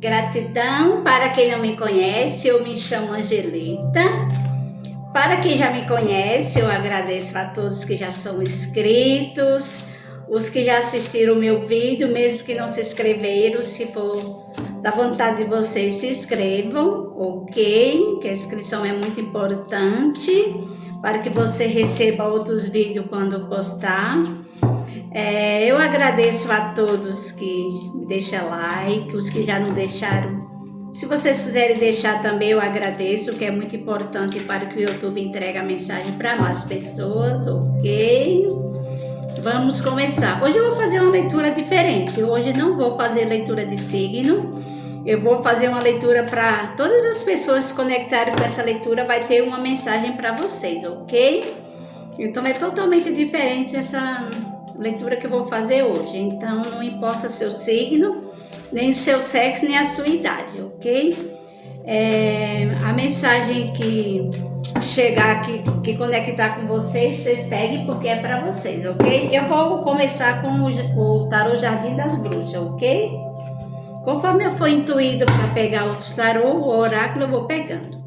Gratidão. Para quem não me conhece, eu me chamo Angelita. Para quem já me conhece, eu agradeço a todos que já são inscritos, os que já assistiram o meu vídeo, mesmo que não se inscreveram, se for da vontade de vocês, se inscrevam, ok? Que a inscrição é muito importante para que você receba outros vídeos quando postar. Eu agradeço a todos que me deixam like, os que já não deixaram. Se vocês quiserem deixar também, eu agradeço, que é muito importante para que o YouTube entregue a mensagem para mais pessoas, ok? Vamos começar. Hoje eu vou fazer uma leitura diferente. Hoje não vou fazer leitura de signo. Eu vou fazer uma leitura para todas as pessoas que se conectarem com essa leitura, vai ter uma mensagem para vocês, ok? Então é totalmente diferente essa leitura que eu vou fazer hoje. Então não importa seu signo, nem seu sexo, nem a sua idade, ok? A mensagem que chegar aqui, que conectar com vocês, vocês peguem porque é para vocês, ok? Eu vou começar com o tarô Jardim das Bruxas, ok? Conforme eu for intuído para pegar outros tarô, o oráculo eu vou pegando,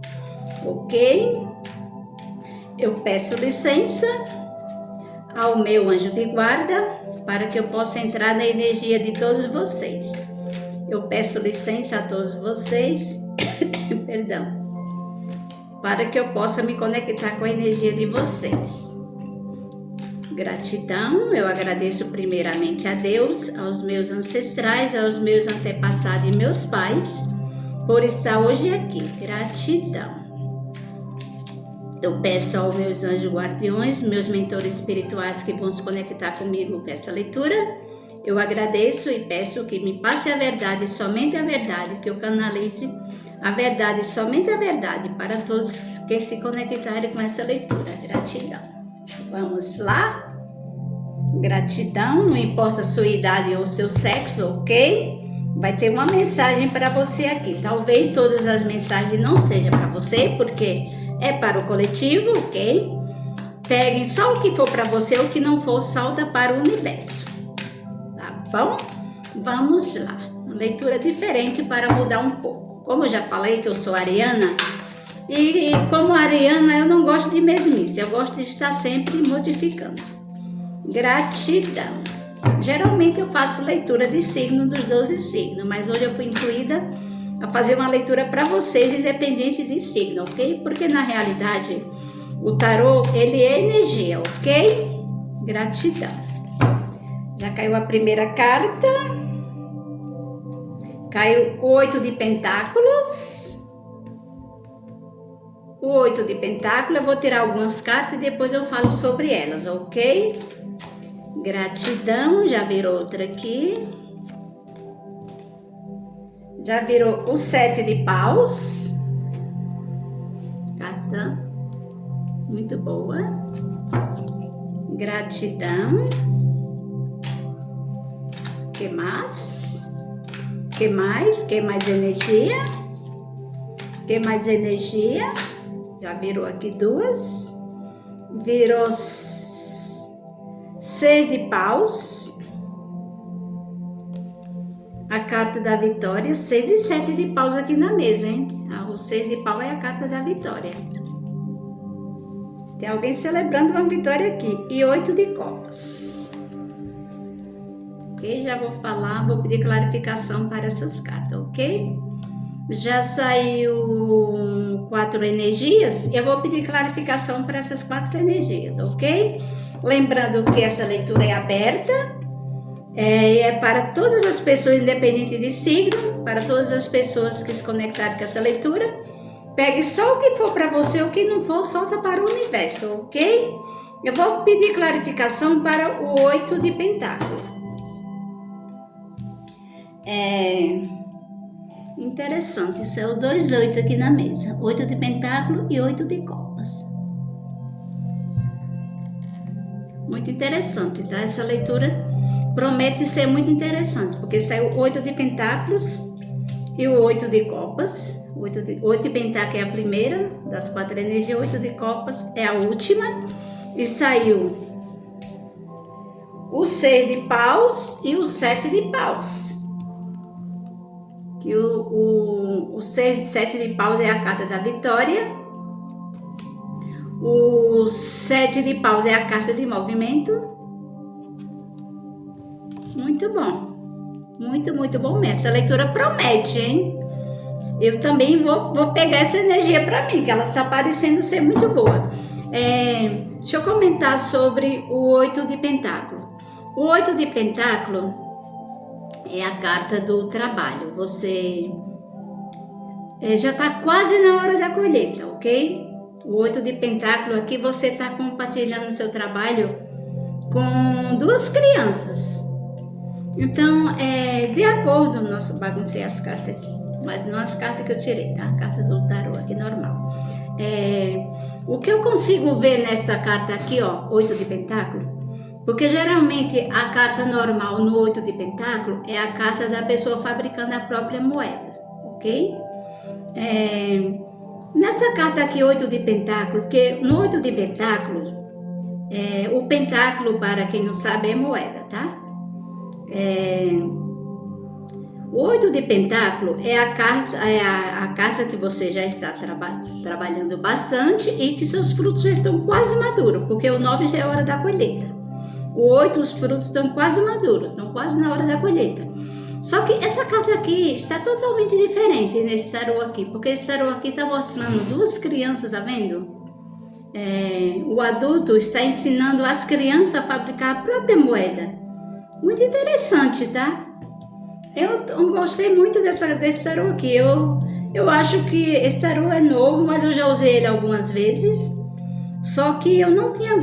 ok? Eu peço licença ao meu anjo de guarda para que eu possa entrar na energia de todos vocês. Eu peço licença a todos vocês, perdão, para que eu possa me conectar com a energia de vocês. Gratidão, eu agradeço primeiramente a Deus, aos meus ancestrais, aos meus antepassados e meus pais, por estar hoje aqui. Gratidão. Eu peço aos meus anjos guardiões, meus mentores espirituais que vão se conectar comigo com essa leitura. Eu agradeço e peço que me passe a verdade, somente a verdade, que eu canalize a verdade, somente a verdade, para todos que se conectarem com essa leitura. Gratidão. Vamos lá? Gratidão, não importa a sua idade ou seu sexo, ok? Vai ter uma mensagem para você aqui. Talvez todas as mensagens não sejam para você, porque é para o coletivo, ok? Peguem só o que for para você, o que não for, solta para o universo. Tá bom? Vamos lá. Uma leitura diferente para mudar um pouco. Como eu já falei que eu sou ariana, e como ariana eu não gosto de mesmice, eu gosto de estar sempre modificando. Gratidão. Geralmente eu faço leitura de signo dos 12 signos, mas hoje eu fui intuída a fazer uma leitura para vocês, independente de signo, ok? Porque na realidade o tarô, ele é energia, ok? Gratidão. Já caiu a primeira carta. Caiu o 8 de pentáculos. O 8 de pentáculos, eu vou tirar algumas cartas e depois eu falo sobre elas, ok? Gratidão, já virou outra aqui. Já virou o 7 de paus. Carta muito boa. Gratidão. Que mais? Que mais? Que mais energia? Que mais energia? Já virou aqui duas. Virou 6 de paus. A carta da vitória. 6 e 7 de paus aqui na mesa, hein? O 6 de pau é a carta da vitória. Tem alguém celebrando uma vitória aqui. E 8 de copas. Ok? Já vou falar, vou pedir clarificação para essas cartas, ok? Já saiu 4 energias. Eu vou pedir clarificação para essas 4 energias, ok? Lembrando que essa leitura é aberta. É para todas as pessoas, independente de signo, para todas as pessoas que se conectaram com essa leitura. Pegue só o que for para você, o que não for, solta para o universo, ok? Eu vou pedir clarificação para o 8 de pentáculo. Interessante, isso é o 2-8 aqui na mesa. 8 de pentáculo e 8 de copas. Muito interessante, tá? Essa leitura promete ser muito interessante, porque saiu 8 de pentáculos e o 8 de copas. 8 de pentáculos é a primeira das 4 energias, 8 de copas é a última. E saiu o 6 de paus e o 7 de paus. que o 7 de paus é a carta da vitória, o 7 de paus é a carta de movimento. Muito bom, muito bom mesmo. Essa leitura promete, hein? Eu também vou pegar essa energia para mim, que ela está parecendo ser muito boa. Deixa eu comentar sobre o 8 de pentáculo. O 8 de pentáculo é a carta do trabalho. Você já está quase na hora da colheita, ok? O 8 de pentáculo aqui, você está compartilhando seu trabalho com 2 crianças. Então, de acordo, nossa, baguncei as cartas aqui, mas não as cartas que eu tirei, tá? A carta do tarô aqui normal. O que eu consigo ver nesta carta aqui, ó, 8 de pentáculo, porque geralmente a carta normal no 8 de pentáculo é a carta da pessoa fabricando a própria moeda, ok? Nessa carta aqui, 8 de pentáculo, que no 8 de pentáculo, o pentáculo, para quem não sabe, é moeda, tá? O 8 de pentáculo é a carta que você já está trabalhando bastante e que seus frutos já estão quase maduros, porque o 9 já é a hora da colheita. O 8, os frutos estão quase maduros, estão quase na hora da colheita. Só que essa carta aqui está totalmente diferente nesse tarô aqui, porque esse tarô aqui está mostrando 2 crianças, tá vendo? O adulto está ensinando as crianças a fabricar a própria moeda. Muito interessante, tá? Eu gostei muito desse tarô aqui. Eu acho que esse tarô é novo, mas eu já usei ele algumas vezes. Só que eu não tinha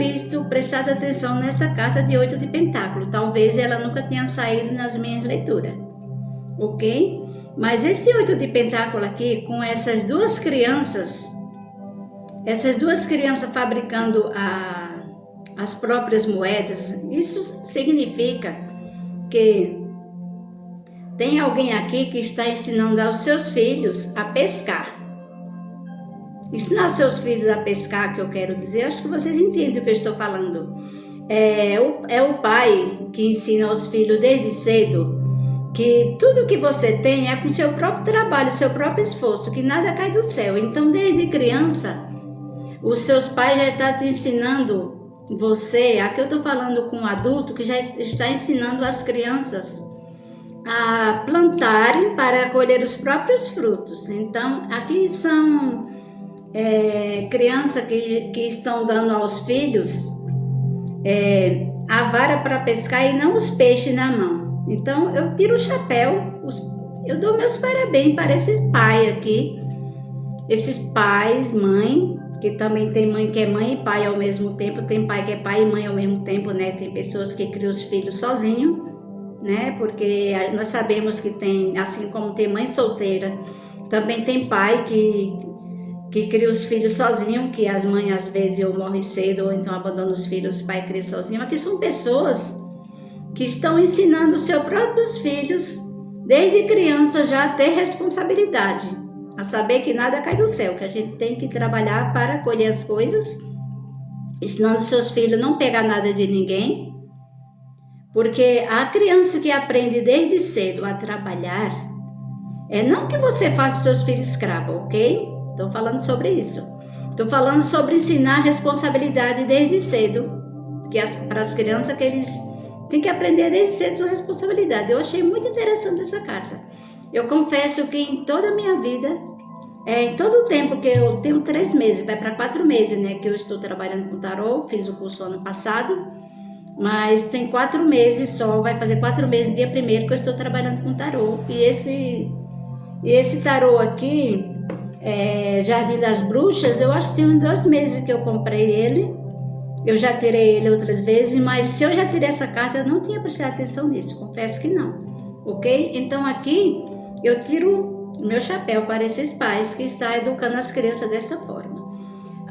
prestado atenção nessa carta de 8 de pentáculo. Talvez ela nunca tenha saído nas minhas leituras. Ok? Mas esse 8 de pentáculo aqui, com essas 2 crianças fabricando as próprias moedas, isso significa que tem alguém aqui que está ensinando aos seus filhos a pescar. Ensinar seus filhos a pescar, que eu quero dizer, acho que vocês entendem o que eu estou falando. É o pai que ensina aos filhos desde cedo que tudo que você tem é com seu próprio trabalho, seu próprio esforço, que nada cai do céu. Então, desde criança, os seus pais já estão te ensinando você, aqui eu estou falando com um adulto que já está ensinando as crianças a plantarem para colher os próprios frutos. Então, aqui são crianças que estão dando aos filhos a vara para pescar e não os peixes na mão. Então, eu tiro o chapéu, eu dou meus parabéns para esses pais aqui, esses pais, mãe, que também tem mãe que é mãe e pai ao mesmo tempo, tem pai que é pai e mãe ao mesmo tempo, né? Tem pessoas que criam os filhos sozinho, né? Porque nós sabemos que tem, assim como tem mãe solteira, também tem pai que cria os filhos sozinho, que as mães às vezes ou morrem cedo ou então abandonam os filhos, o pai cria sozinho. Aqui são pessoas que estão ensinando os seus próprios filhos, desde criança, já a ter responsabilidade, a saber que nada cai do céu, que a gente tem que trabalhar para colher as coisas, ensinando seus filhos a não pegar nada de ninguém, porque a criança que aprende desde cedo a trabalhar, não que você faça seus filhos escravos, ok? Estou falando sobre isso. Estou falando sobre ensinar responsabilidade desde cedo, para as crianças que eles têm que aprender desde cedo sua responsabilidade. Eu achei muito interessante essa carta. Eu confesso que em toda a minha vida, em todo o tempo que eu tenho 3 meses, vai para 4 meses, né, que eu estou trabalhando com tarô, fiz o curso ano passado, mas tem 4 meses só, vai fazer 4 meses, dia 1º que eu estou trabalhando com tarô. E esse tarô aqui, Jardim das Bruxas, eu acho que tem uns 2 meses que eu comprei ele. Eu já tirei ele outras vezes, mas se eu já tirei essa carta, eu não tinha prestado atenção nisso, confesso que não, ok? Então aqui eu tiro o meu chapéu para esses pais que estão educando as crianças dessa forma.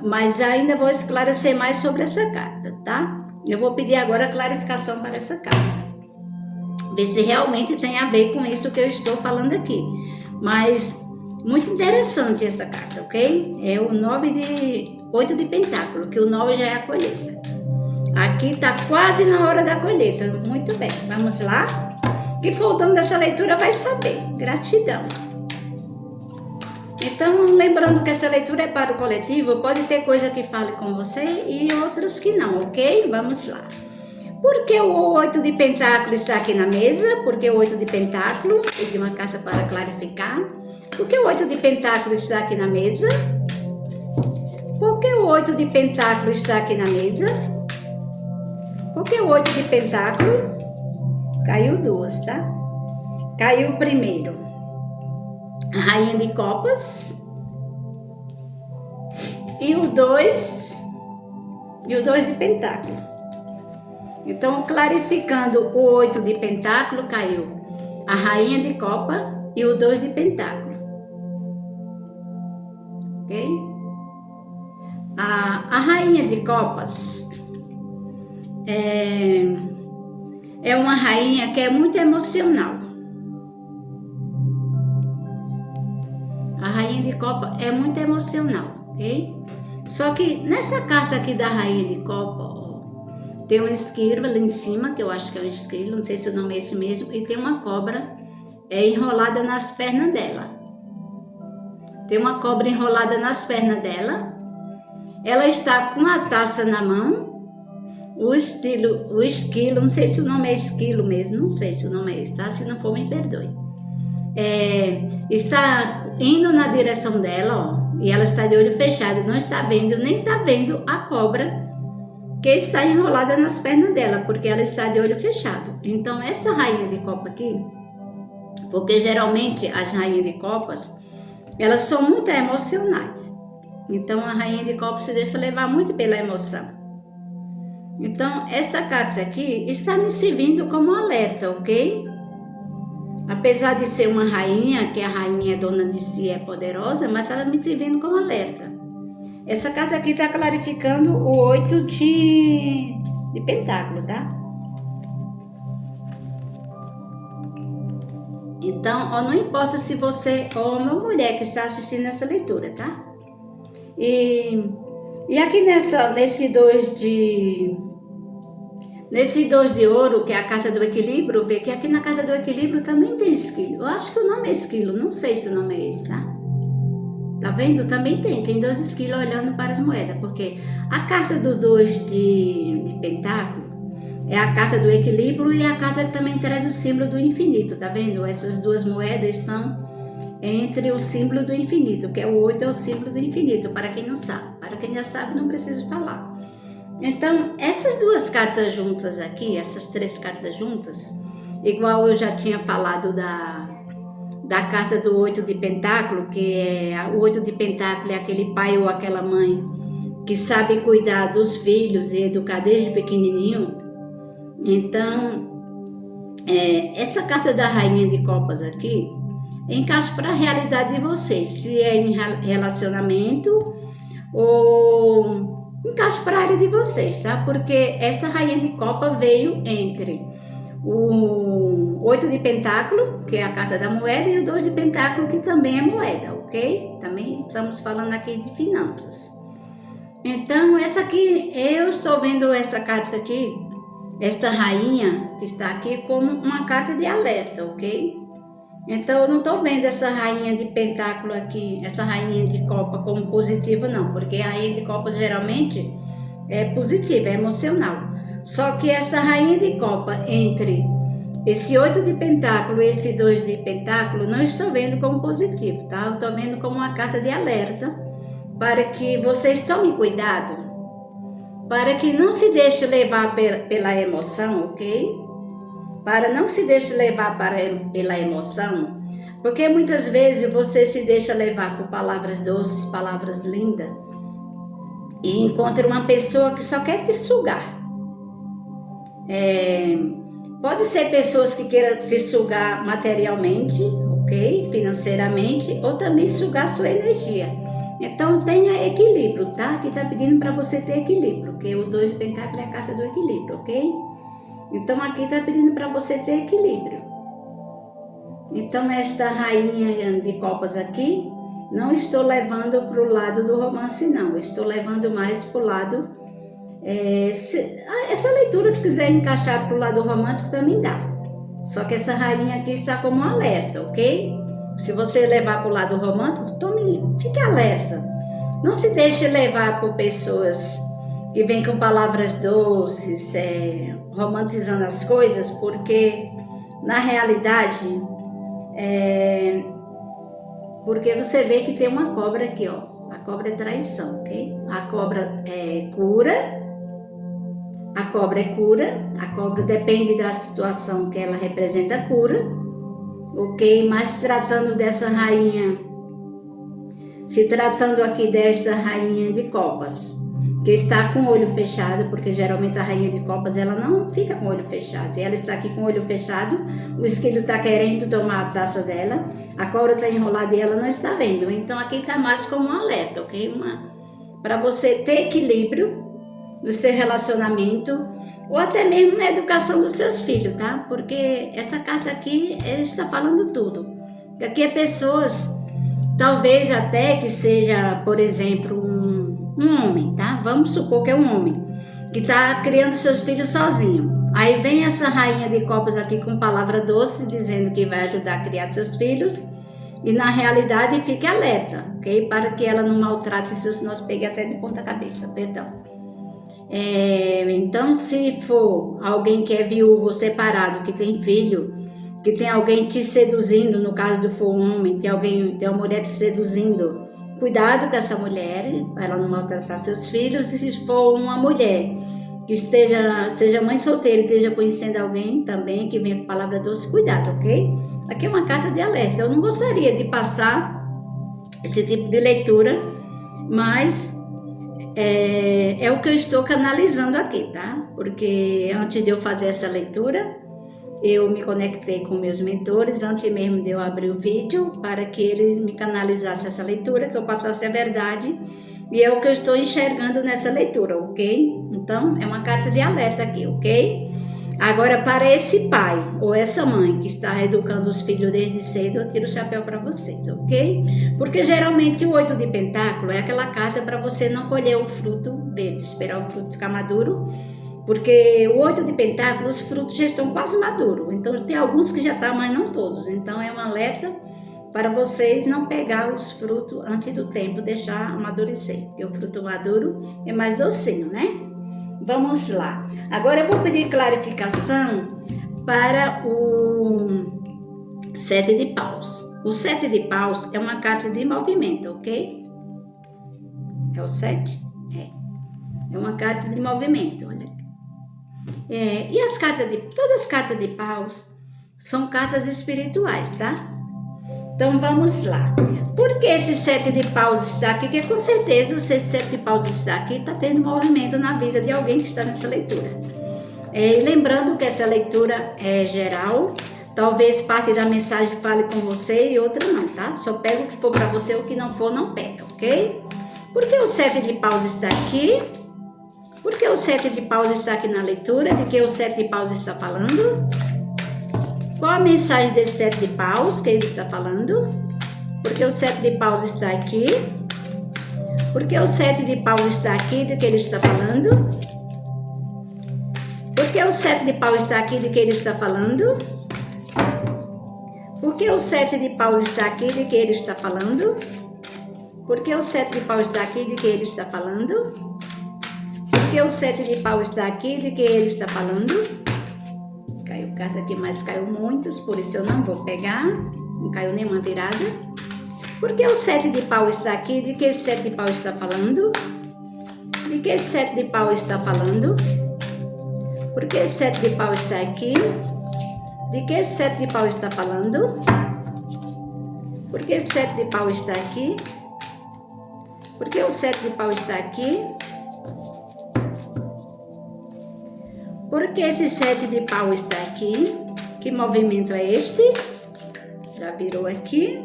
Mas ainda vou esclarecer mais sobre essa carta, tá? Eu vou pedir agora clarificação para essa carta, ver se realmente tem a ver com isso que eu estou falando aqui. Mas muito interessante essa carta, ok? É o 8 de pentáculo, que o 9 já é a colheita. Aqui está quase na hora da colheita. Muito bem, vamos lá? Quem for o dono dessa leitura vai saber. Gratidão. Então, lembrando que essa leitura é para o coletivo, pode ter coisa que fale com você e outras que não, ok? Vamos lá. Por que o 8 de pentáculo está aqui na mesa? Por que o 8 de pentáculo? Pedi uma carta para clarificar. Por que o 8 de pentáculo está aqui na mesa? Por que o 8 de pentáculo está aqui na mesa? Por que o 8 de pentáculo? Caiu duas, tá? Caiu o primeiro. A rainha de copas. E o 2 de pentáculo. Então, clarificando o 8 de pentáculo, caiu a rainha de copa e o 2 de pentáculo. Ok? A rainha de copas é uma rainha que é muito emocional. A rainha de copa é muito emocional, ok? Só que nessa carta aqui da rainha de copa, ó, tem um esquilo ali em cima, que eu acho que é um esquilo, não sei se o nome é esse mesmo, e tem uma cobra enrolada nas pernas dela. Tem uma cobra enrolada nas pernas dela. Ela está com a taça na mão. O esquilo, não sei se o nome é esquilo mesmo, não sei se o nome é esse, tá? Se não for, me perdoe. Está indo na direção dela, ó, e ela está de olho fechado, não está vendo, nem está vendo a cobra que está enrolada nas pernas dela, porque ela está de olho fechado. Então, essa rainha de copa aqui, porque geralmente as rainhas de copas, elas são muito emocionais. Então, a rainha de copas se deixa levar muito pela emoção. Então, esta carta aqui está me servindo como alerta, ok? Apesar de ser uma rainha, que a rainha é dona de si, é poderosa, mas está me servindo como alerta. Essa carta aqui está clarificando o 8 de pentáculo, tá? Então, ó, não importa se você é homem ou mulher que está assistindo essa leitura, tá? E aqui nesse 2 de ouro, que é a carta do equilíbrio, vê que aqui na carta do equilíbrio também tem esquilo. Eu acho que o nome é esquilo, não sei se o nome é esse, tá? Tá vendo? Também tem 2 esquilos olhando para as moedas, porque a carta do 2 de pentáculo é a carta do equilíbrio e a carta que também traz o símbolo do infinito, tá vendo? Essas 2 moedas estão entre o símbolo do infinito, que é o 8, é o símbolo do infinito, para quem não sabe. Para quem já sabe, não preciso falar. Então, essas 2 cartas juntas aqui, essas 3 cartas juntas, igual eu já tinha falado da carta do 8 de pentáculo, que o 8 de pentáculo é aquele pai ou aquela mãe que sabe cuidar dos filhos e educar desde pequenininho. Então, essa carta da rainha de copas aqui encaixa para a realidade de vocês, se é em relacionamento ou encaixa para a área de vocês, tá? Porque essa rainha de copa veio entre o 8 de pentáculo, que é a carta da moeda, e o 2 de pentáculo, que também é moeda, ok? Também estamos falando aqui de finanças. Então, essa aqui, eu estou vendo essa carta aqui, esta rainha que está aqui, como uma carta de alerta, ok? Então, eu não estou vendo essa rainha de pentáculo aqui, essa rainha de copa como positiva, não, porque a rainha de copa geralmente é positiva, é emocional. Só que essa rainha de copa, entre esse 8 de pentáculo e esse 2 de pentáculo, não estou vendo como positivo, tá? Eu estou vendo como uma carta de alerta para que vocês tomem cuidado, para que não se deixe levar pela emoção, ok? Para não se deixe levar pela emoção, porque muitas vezes você se deixa levar por palavras doces, palavras lindas, e encontra uma pessoa que só quer te sugar. Pode ser pessoas que queiram te sugar materialmente, ok? Financeiramente, ou também sugar sua energia. Então tenha equilíbrio, tá? Aqui tá pedindo para você ter equilíbrio, porque o 2 de pentáculo é a carta do equilíbrio, ok? Então aqui está pedindo para você ter equilíbrio. Então esta rainha de copas aqui, não estou levando para o lado do romance não, estou levando mais para o lado, essa leitura se quiser encaixar para o lado romântico também dá. Só que essa rainha aqui está como um alerta, ok? Se você levar para o lado romântico, fique alerta. Não se deixe levar por pessoas que vêm com palavras doces, romantizando as coisas, porque na realidade, porque você vê que tem uma cobra aqui, ó. A cobra é traição, ok? A cobra é cura. A cobra é cura. A cobra depende da situação que ela representa a cura, ok? Mas tratando dessa rainha, se tratando aqui desta rainha de copas, que está com o olho fechado, porque geralmente a rainha de copas ela não fica com o olho fechado, e ela está aqui com o olho fechado, o esquilo está querendo tomar a taça dela, a cobra está enrolada e ela não está vendo. Então aqui está mais como um alerta, ok? Para você ter equilíbrio no seu relacionamento, ou até mesmo na educação dos seus filhos, tá? Porque essa carta aqui está falando tudo. Aqui é pessoas, talvez até que seja, por exemplo, um homem, tá? Vamos supor que é um homem que está criando seus filhos sozinho. Aí vem essa rainha de copas aqui com palavra doce, dizendo que vai ajudar a criar seus filhos, e na realidade fique alerta, ok? Para que ela não maltrate seus... Nós peguei até de ponta cabeça, perdão. Então, se for alguém que é viúvo ou separado, que tem filho, que tem alguém te seduzindo, no caso do for um homem, tem uma mulher te seduzindo, cuidado com essa mulher, para ela não maltratar seus filhos. E se for uma mulher que seja mãe solteira e esteja conhecendo alguém também, que venha com palavra doce, cuidado, ok? Aqui é uma carta de alerta. Eu não gostaria de passar esse tipo de leitura, mas é o que eu estou canalizando aqui, tá? Porque antes de eu fazer essa leitura, eu me conectei com meus mentores, antes mesmo de eu abrir o vídeo, para que eles me canalizassem essa leitura, que eu passasse a verdade, e é o que eu estou enxergando nessa leitura, ok? Então, é uma carta de alerta aqui, ok? Agora, para esse pai ou essa mãe que está educando os filhos desde cedo, eu tiro o chapéu para vocês, ok? Porque geralmente o 8 de pentáculo é aquela carta para você não colher o fruto verde, esperar o fruto ficar maduro, porque o 8 de pentáculo, os frutos já estão quase maduros. Então, tem alguns que já estão, mas não todos. Então, é um alerta para vocês não pegar os frutos antes do tempo, deixar amadurecer, porque o fruto maduro é mais docinho, né? Vamos lá. Agora eu vou pedir clarificação para o 7 de paus. O 7 de paus é uma carta de movimento, ok? É o 7? É uma carta de movimento, olha. E todas as cartas de paus são cartas espirituais, tá? Então vamos lá. Por que esse 7 de paus está aqui? Porque com certeza se esse 7 de paus está aqui, está tendo movimento na vida de alguém que está nessa leitura. E lembrando que essa leitura é geral, talvez parte da mensagem fale com você e outra não, tá? Só pega o que for para você, o que não for não pega, ok? Por que o 7 de paus está aqui? Por que o 7 de paus está aqui na leitura? De que o 7 de paus está falando? Qual a mensagem desse 7 de paus que ele está falando? Porque o 7 de paus está aqui. Porque o 7 de paus está aqui, de que ele está falando? Porque o 7 de paus está aqui, de que ele está falando? Porque o 7 de paus está aqui, de que ele está falando? Porque o 7 de paus está aqui, de que ele está falando? Porque o 7 de paus está aqui, de que ele está falando? Caiu carta aqui, mas caiu muitas, por isso eu não vou pegar. Não caiu nenhuma virada. Porque o 7 de pau está aqui, de que esse 7 de pau está falando? De que esse 7 de pau está falando? Porque esse 7 de pau está aqui? De que esse 7 de pau está falando? Porque esse 7 de pau está aqui? Porque o 7 de pau está aqui? Porque esse 7 de pau está aqui? Que movimento é este? Já virou aqui?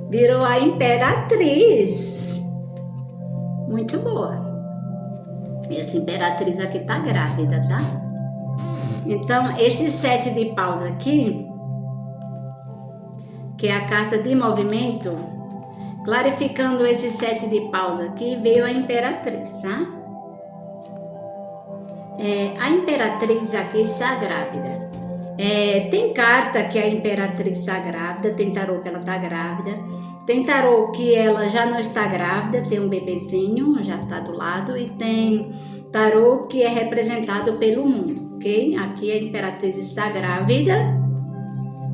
Virou a imperatriz. Muito boa. Essa imperatriz aqui tá grávida, tá? Então, este 7 de paus aqui, que é a carta de movimento, clarificando esse 7 de paus aqui, veio a imperatriz, tá? A Imperatriz aqui está grávida. Tem carta que a Imperatriz está grávida, tem tarô que ela está grávida, tem tarô que ela já não está grávida, tem um bebezinho, já está do lado, e tem tarô que é representado pelo mundo, ok? Aqui a Imperatriz está grávida,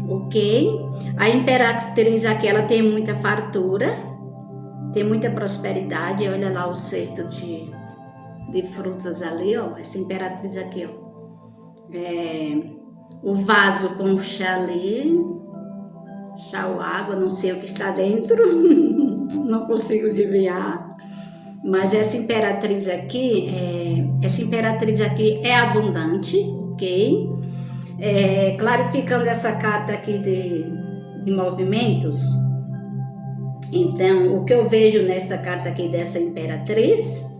ok? A Imperatriz aqui, ela tem muita fartura, tem muita prosperidade, olha lá o cesto de frutas ali, ó, essa Imperatriz aqui, ó. O vaso com chá ali, chá ou água, não sei o que está dentro, não consigo adivinhar. Mas essa Imperatriz aqui é abundante, ok? Clarificando essa carta aqui de movimentos, então, o que eu vejo nessa carta aqui dessa Imperatriz,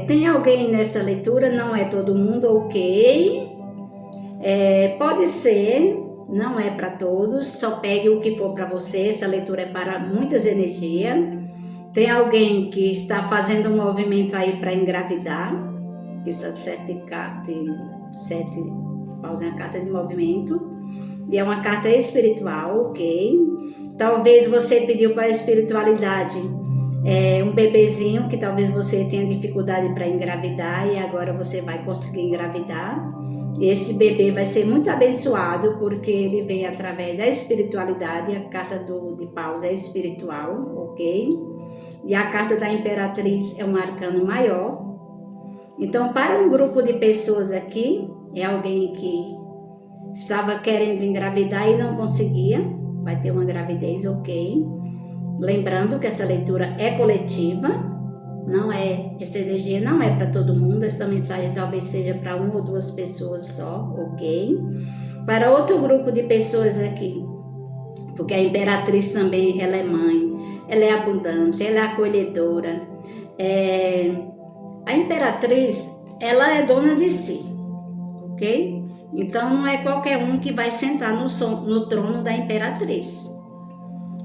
tem alguém nessa leitura, não é todo mundo, ok? Pode ser, não é para todos, só pegue o que for para você, essa leitura é para muitas energias. Tem alguém que está fazendo um movimento aí para engravidar, que essa sete de paus é uma carta de movimento, e é uma carta espiritual, ok? Talvez você pediu para a espiritualidade um bebezinho, que talvez você tenha dificuldade para engravidar, e agora você vai conseguir engravidar. Esse bebê vai ser muito abençoado, porque ele vem através da espiritualidade. A carta de paus é espiritual, ok? E a carta da Imperatriz é um arcano maior. Então, para um grupo de pessoas aqui, é alguém que estava querendo engravidar e não conseguia, vai ter uma gravidez, ok? Lembrando que essa leitura é coletiva, essa energia não é para todo mundo, essa mensagem talvez seja para uma ou duas pessoas só, ok? Para outro grupo de pessoas aqui, porque a Imperatriz também, ela é mãe, ela é abundante, ela é acolhedora. A Imperatriz, ela é dona de si, ok? Então não é qualquer um que vai sentar no trono da Imperatriz.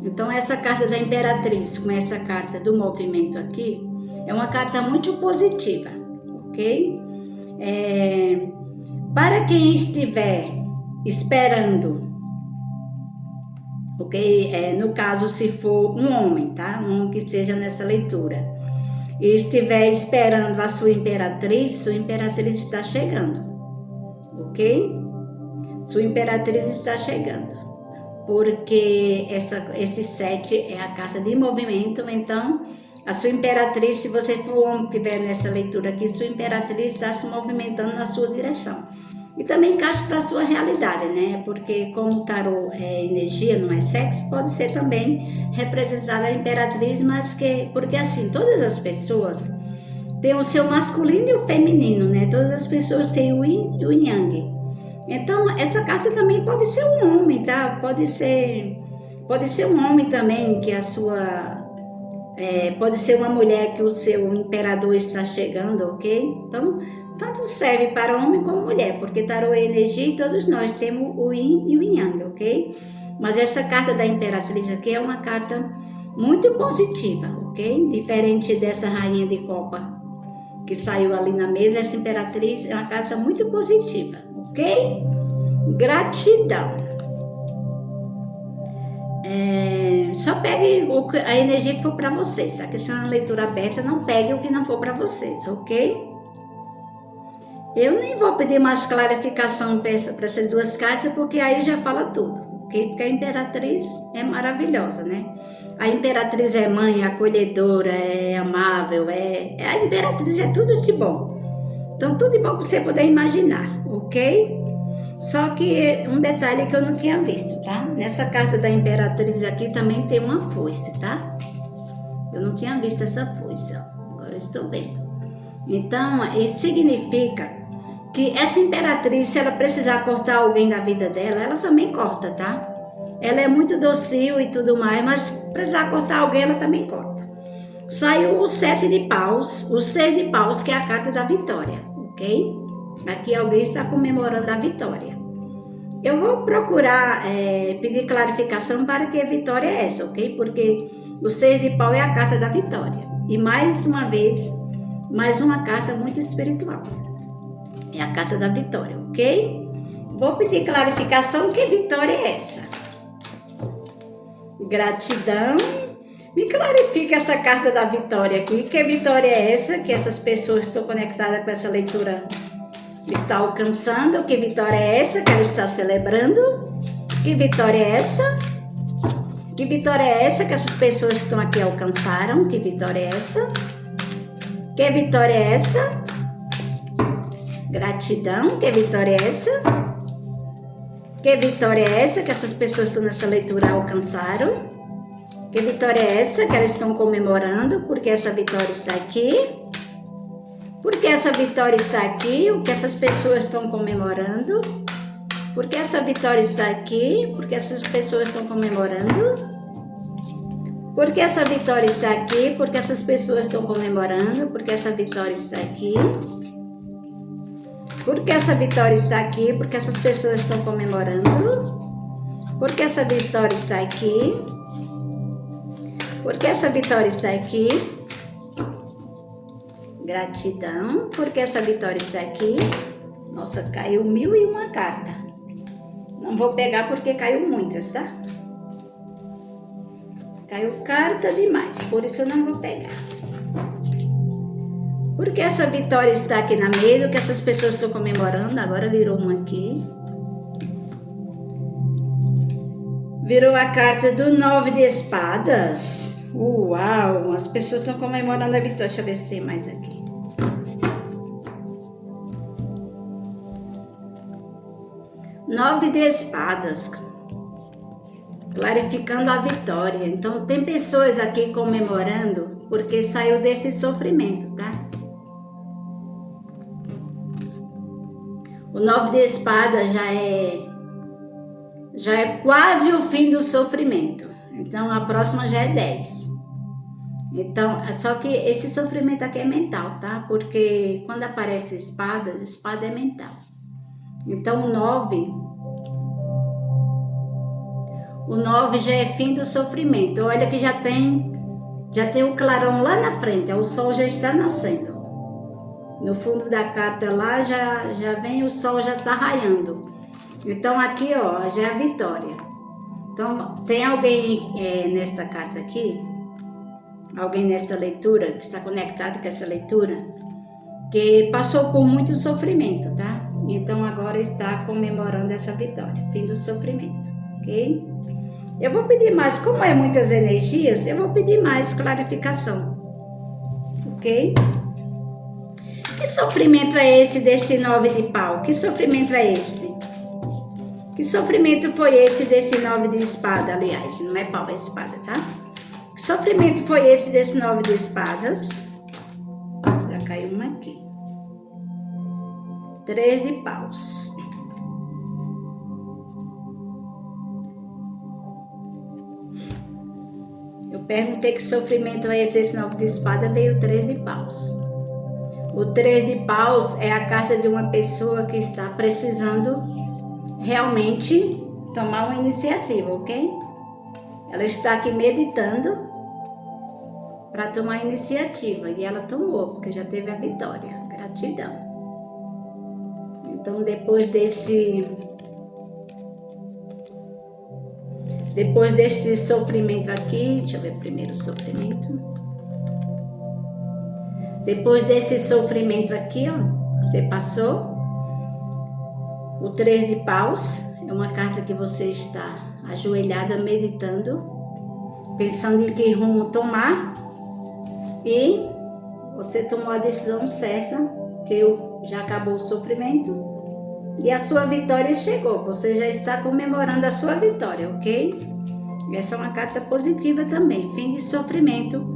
Então essa carta da Imperatriz, com essa carta do movimento aqui, é uma carta muito positiva, ok? Para quem estiver esperando, ok? No caso, se for um homem, tá? Um homem que esteja nessa leitura e estiver esperando a sua Imperatriz está chegando, ok? Sua Imperatriz está chegando, porque esse 7 é a carta de movimento. Então a sua Imperatriz, se você for homem que estiver nessa leitura aqui, sua Imperatriz está se movimentando na sua direção. E também encaixa para a sua realidade, né? Porque como o tarô é energia, não é sexo, pode ser também representada a Imperatriz, porque assim, todas as pessoas têm o seu masculino e o feminino, né? Todas as pessoas têm o yin e o yang. Então, essa carta também pode ser um homem, tá? Pode ser um homem também, que a sua... pode ser uma mulher que o seu imperador está chegando, ok? Então, tanto serve para homem como mulher, porque tarô é energia e todos nós temos o yin e o yang, ok? Mas essa carta da Imperatriz aqui é uma carta muito positiva, ok? Diferente dessa rainha de copa que saiu ali na mesa, essa Imperatriz é uma carta muito positiva, ok? Gratidão. Só pegue a energia que for para vocês, tá? Que se é uma leitura aberta, não pegue o que não for para vocês, ok? Eu nem vou pedir mais clarificação para essas duas cartas, porque aí já fala tudo, ok? Porque a Imperatriz é maravilhosa, né? A Imperatriz é mãe, é acolhedora, é amável, a Imperatriz é tudo de bom. Então, tudo de bom que você puder imaginar, ok? Só que um detalhe que eu não tinha visto, tá? Nessa carta da Imperatriz aqui também tem uma foice, tá? Eu não tinha visto essa foice, ó. Agora eu estou vendo. Então, isso significa que essa Imperatriz, se ela precisar cortar alguém da vida dela, ela também corta, tá? Ela é muito docil e tudo mais, mas se precisar cortar alguém, ela também corta. Saiu o 7 de paus, o 6 de paus, que é a carta da vitória, ok? Aqui alguém está comemorando a vitória. Eu vou procurar pedir clarificação para que a vitória é essa, ok? Porque o 6 de pau é a carta da vitória. E mais uma vez, mais uma carta muito espiritual. É a carta da vitória, ok? Vou pedir clarificação, que vitória é essa? Gratidão. Me clarifica essa carta da vitória aqui. Que vitória é essa que essas pessoas que estão conectadas com essa leitura estão alcançando? Que vitória é essa que ela está celebrando? Que vitória é essa? Que vitória é essa que essas pessoas que estão aqui alcançaram? Que vitória é essa? Que vitória é essa? Gratidão. Que vitória é essa? Que vitória é essa que essas pessoas que estão nessa leitura alcançaram? Que vitória é essa que elas estão comemorando? Porque essa vitória está aqui? Porque essa vitória está aqui? O que essas pessoas estão comemorando? Porque essa vitória está aqui? Porque essas pessoas estão comemorando? Porque essa vitória está aqui? Porque essas pessoas estão comemorando? Porque essa vitória está aqui? Porque essa vitória está aqui? Porque essas pessoas estão comemorando? Porque essa vitória está aqui? Porque essa vitória está aqui? Gratidão. Porque essa vitória está aqui? Nossa, caiu 1001 carta. Não vou pegar porque caiu muitas, tá? Caiu carta demais, por isso eu não vou pegar. Porque essa vitória está aqui na mesa, que essas pessoas estão comemorando. Agora virou uma aqui. Virou a carta do 9 de espadas. Uau, as pessoas estão comemorando a vitória. Deixa eu ver se tem mais aqui. Nove de espadas. Clarificando a vitória. Então, tem pessoas aqui comemorando porque saiu deste sofrimento, tá? O 9 de espadas já é quase o fim do sofrimento. Então, a próxima já é 10. Então, só que esse sofrimento aqui é mental, tá? Porque quando aparece espada é mental. Então, o 9 já é fim do sofrimento. Olha que já tem o clarão lá na frente, o sol já está nascendo. No fundo da carta lá já vem o sol, já está raiando. Então, aqui, ó, já é a vitória. Então, tem alguém nesta carta aqui, alguém nesta leitura, que está conectado com essa leitura, que passou por muito sofrimento, tá? Então, agora está comemorando essa vitória, fim do sofrimento, ok? Eu vou pedir mais, como é muitas energias, eu vou pedir mais clarificação, ok? Que sofrimento é esse deste 9 de pau? Que sofrimento é este? Que sofrimento foi esse desse 9 de espada, aliás, não é pau, é espada, tá? Que sofrimento foi esse desse 9 de espadas? Já caiu uma aqui. 3 de paus. Eu perguntei que sofrimento é esse desse 9 de espada, veio 3 de paus. O 3 de paus é a carta de uma pessoa que está precisando realmente tomar uma iniciativa, ok? Ela está aqui meditando para tomar iniciativa e ela tomou, porque já teve a vitória. Gratidão. Então, depois deste sofrimento aqui, deixa eu ver primeiro o sofrimento. Depois desse sofrimento aqui, ó, você passou. O 3 de paus é uma carta que você está ajoelhada, meditando, pensando em que rumo tomar, e você tomou a decisão certa, que já acabou o sofrimento e a sua vitória chegou. Você já está comemorando a sua vitória, ok? Essa é uma carta positiva também, fim de sofrimento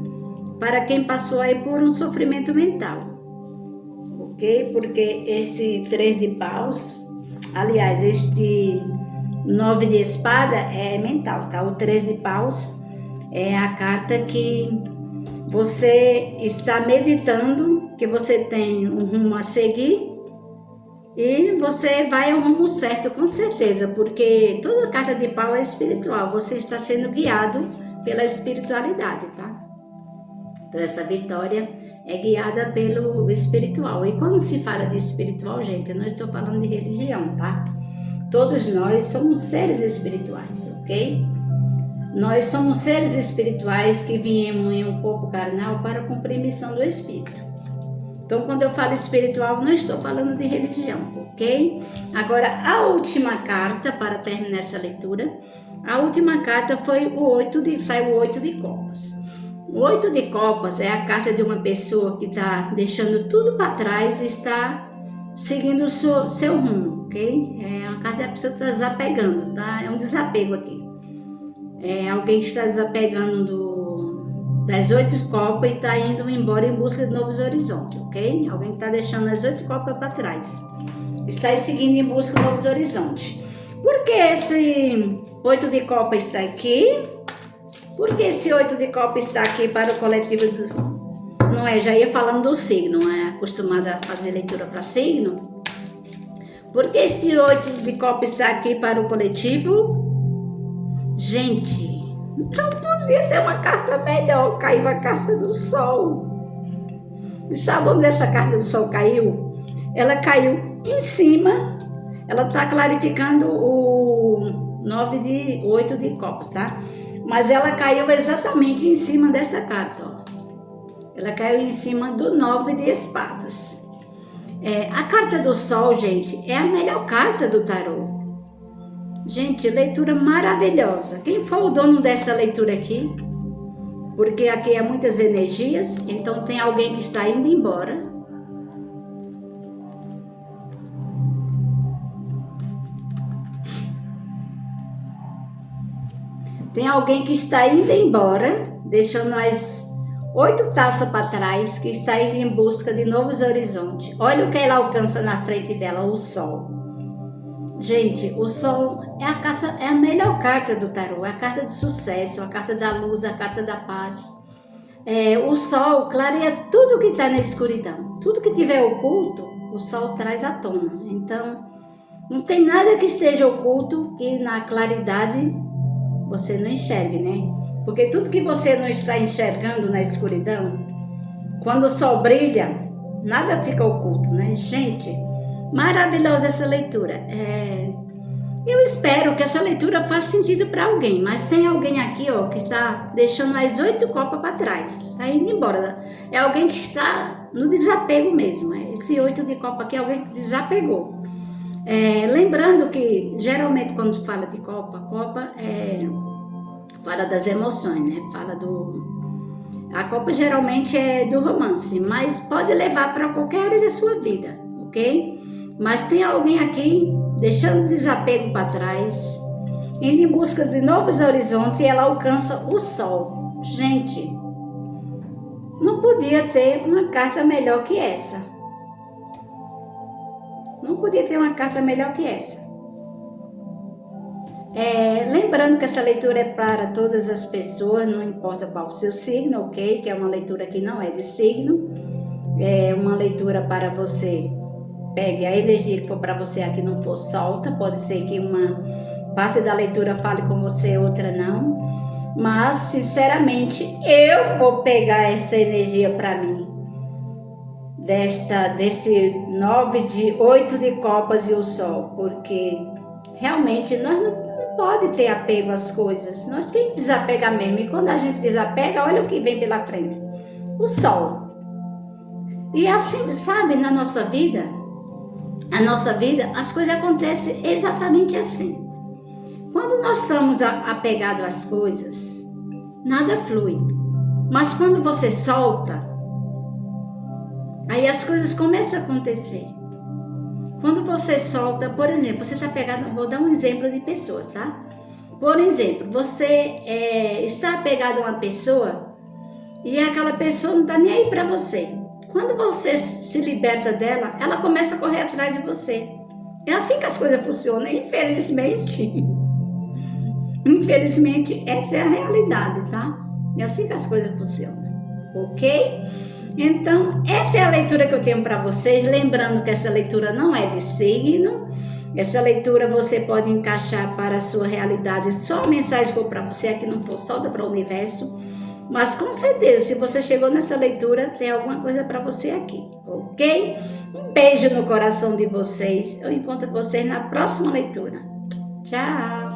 para quem passou aí por um sofrimento mental, ok? Porque esse 3 de paus, aliás, este 9 de espada é mental, tá? O 3 de paus é a carta que você está meditando, que você tem um rumo a seguir e você vai ao rumo certo, com certeza, porque toda carta de pau é espiritual, você está sendo guiado pela espiritualidade, tá? Então, essa vitória é guiada pelo espiritual. E quando se fala de espiritual, gente, eu não estou falando de religião, tá? Todos nós somos seres espirituais, ok? Nós somos seres espirituais que viemos em um corpo carnal para cumprir a missão do Espírito. Então, quando eu falo espiritual, não estou falando de religião, ok? Agora, a última carta, para terminar essa leitura, a última carta foi saiu o 8 de copas. O 8 de copas é a carta de uma pessoa que está deixando tudo para trás e está seguindo o seu rumo, ok? É uma carta da pessoa que está desapegando, tá? É um desapego aqui. É alguém que está desapegando das 8 copas e está indo embora em busca de novos horizontes, ok? Alguém que está deixando as 8 copas para trás. Está seguindo em busca de novos horizontes. Por que esse 8 de copas está aqui? Por que esse 8 de copas está aqui para o coletivo? Não é, já ia falando do signo, não é acostumada a fazer leitura para signo. Por que esse 8 de copas está aqui para o coletivo? Gente, não podia ter uma carta melhor. Caiu a carta do sol. E sabe onde essa carta do sol caiu? Ela caiu em cima. Ela está clarificando o 8 de copas, tá? Mas ela caiu exatamente em cima desta carta, ó. Ela caiu em cima do 9 de espadas. A carta do sol, gente, é a melhor carta do tarô. Gente, leitura maravilhosa. Quem foi o dono dessa leitura aqui? Porque aqui é muitas energias, então tem alguém que está indo embora. Tem alguém que está indo embora, deixando as 8 taças para trás, que está indo em busca de novos horizontes. Olha o que ela alcança na frente dela, o sol. Gente, o sol é a melhor carta do tarô, é a carta de sucesso, a carta da luz, a carta da paz. O sol clareia tudo que está na escuridão. Tudo que tiver oculto, o sol traz à tona. Então, não tem nada que esteja oculto que na claridade você não enxergue, né? Porque tudo que você não está enxergando na escuridão, quando o sol brilha, nada fica oculto, né? Gente, maravilhosa essa leitura. Eu espero que essa leitura faça sentido para alguém, mas tem alguém aqui, ó, que está deixando as 8 copas para trás, está indo embora. É alguém que está no desapego mesmo. Esse 8 de copa aqui é alguém que desapegou. Lembrando que geralmente quando fala de copa fala das emoções, né? A copa geralmente é do romance, mas pode levar para qualquer área da sua vida, ok? Mas tem alguém aqui deixando o desapego para trás, indo em busca de novos horizontes, e ela alcança o sol. Gente, não podia ter uma carta melhor que essa. Não podia ter uma carta melhor que essa. Lembrando que essa leitura é para todas as pessoas, não importa qual o seu signo, ok? Que é uma leitura que não é de signo. É uma leitura para você. Pegue a energia que for para você, aqui não for, solta. Pode ser que uma parte da leitura fale com você, outra não. Mas, sinceramente, eu vou pegar essa energia para mim. Desse 8 de copas e o sol. Porque, realmente, nós não pode ter apego às coisas. Nós temos que desapegar mesmo. E quando a gente desapega, olha o que vem pela frente. O sol. E assim, sabe, na nossa vida, as coisas acontecem exatamente assim. Quando nós estamos apegados às coisas, nada flui. Mas quando você solta, aí as coisas começam a acontecer. Quando você solta, por exemplo, você está pegado, vou dar um exemplo de pessoas, tá? Por exemplo, você está apegado a uma pessoa e aquela pessoa não está nem aí para você. Quando você se liberta dela, ela começa a correr atrás de você. É assim que as coisas funcionam, infelizmente. Infelizmente, essa é a realidade, tá? É assim que as coisas funcionam, ok? Então, essa é a leitura que eu tenho para vocês. Lembrando que essa leitura não é de signo. Essa leitura você pode encaixar para a sua realidade. Só a mensagem for para você, aqui não for, solta para o universo. Mas com certeza, se você chegou nessa leitura, tem alguma coisa para você aqui, ok? Um beijo no coração de vocês. Eu encontro vocês na próxima leitura. Tchau!